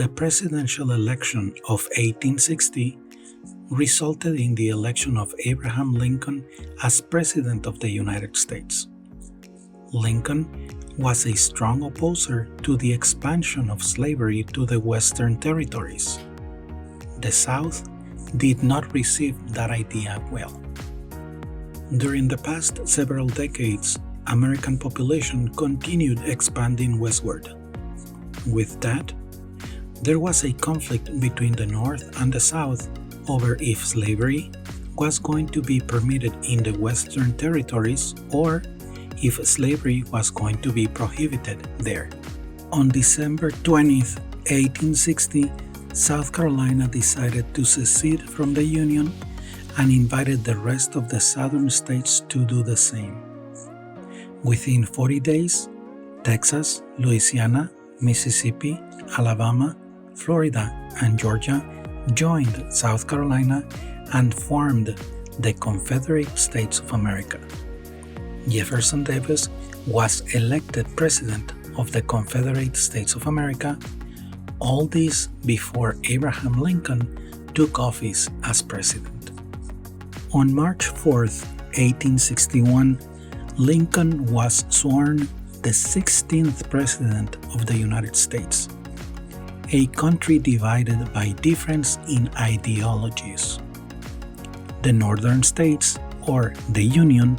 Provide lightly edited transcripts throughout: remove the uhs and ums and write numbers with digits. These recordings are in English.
The presidential election of 1860 resulted in the election of Abraham Lincoln as President of the United States. Lincoln was a strong opposer to the expansion of slavery to the Western territories. The South did not receive that idea well. During the past several decades, American population continued expanding westward. With that, there was a conflict between the North and the South over if slavery was going to be permitted in the Western territories or if slavery was going to be prohibited there. On December 20, 1860, South Carolina decided to secede from the Union and invited the rest of the southern states to do the same. Within 40 days, Texas, Louisiana, Mississippi, Alabama, Florida, and Georgia joined South Carolina and formed the Confederate States of America. Jefferson Davis was elected President of the Confederate States of America, all this before Abraham Lincoln took office as President. On March 4, 1861, Lincoln was sworn the 16th President of the United States, a country divided by difference in ideologies. The northern states, or the Union,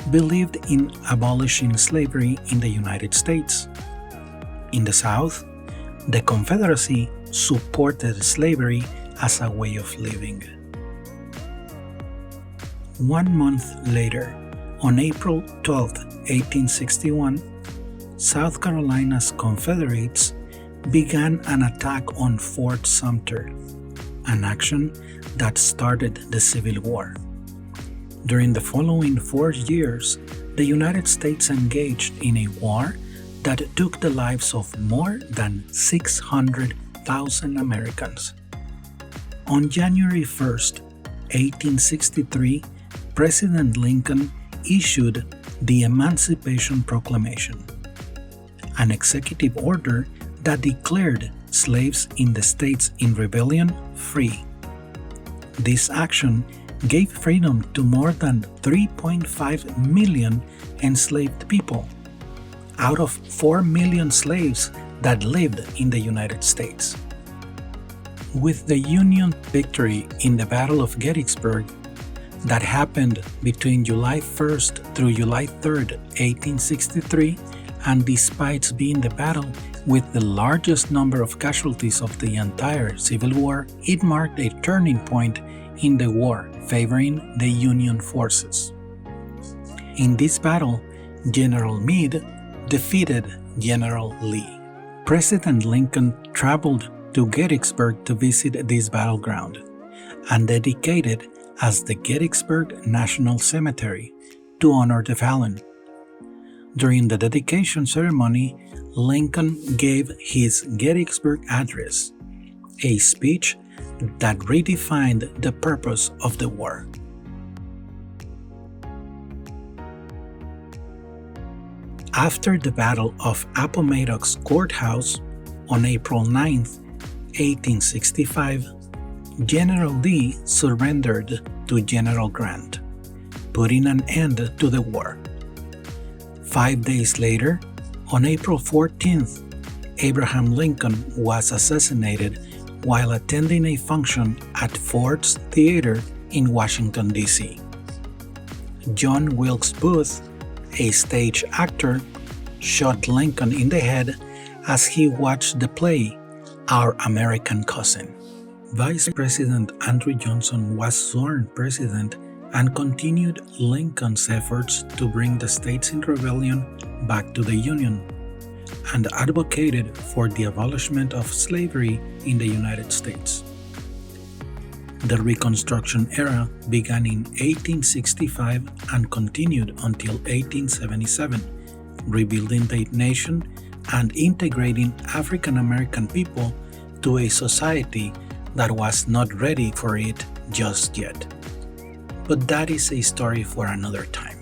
believed in abolishing slavery in the United States. In the South, the Confederacy supported slavery as a way of living. 1 month later, on April 12, 1861, South Carolina's Confederates began an attack on Fort Sumter, an action that started the Civil War. During the following 4 years, the United States engaged in a war that took the lives of more than 600,000 Americans. On January 1, 1863, President Lincoln issued the Emancipation Proclamation, an executive order that declared slaves in the states in rebellion free. This action gave freedom to more than 3.5 million enslaved people, out of 4 million slaves that lived in the United States. With the Union victory in the Battle of Gettysburg that happened between July 1st through July 3rd, 1863, and despite being the battle with the largest number of casualties of the entire Civil War, it marked a turning point in the war favoring the Union forces. In this battle, General Meade defeated General Lee. President Lincoln traveled to Gettysburg to visit this battleground and dedicated as the Gettysburg National Cemetery to honor the fallen. During the dedication ceremony, Lincoln gave his Gettysburg Address, a speech that redefined the purpose of the war. After the Battle of Appomattox Courthouse on April 9, 1865, General Lee surrendered to General Grant, putting an end to the war. 5 days later, on April 14th, Abraham Lincoln was assassinated while attending a function at Ford's Theater in Washington, D.C. John Wilkes Booth, a stage actor, shot Lincoln in the head as he watched the play Our American Cousin. Vice President Andrew Johnson was sworn president and continued Lincoln's efforts to bring the states in rebellion back to the Union, and advocated for the abolishment of slavery in the United States. The Reconstruction era began in 1865 and continued until 1877, rebuilding the nation and integrating African American people to a society that was not ready for it just yet. But that is a story for another time.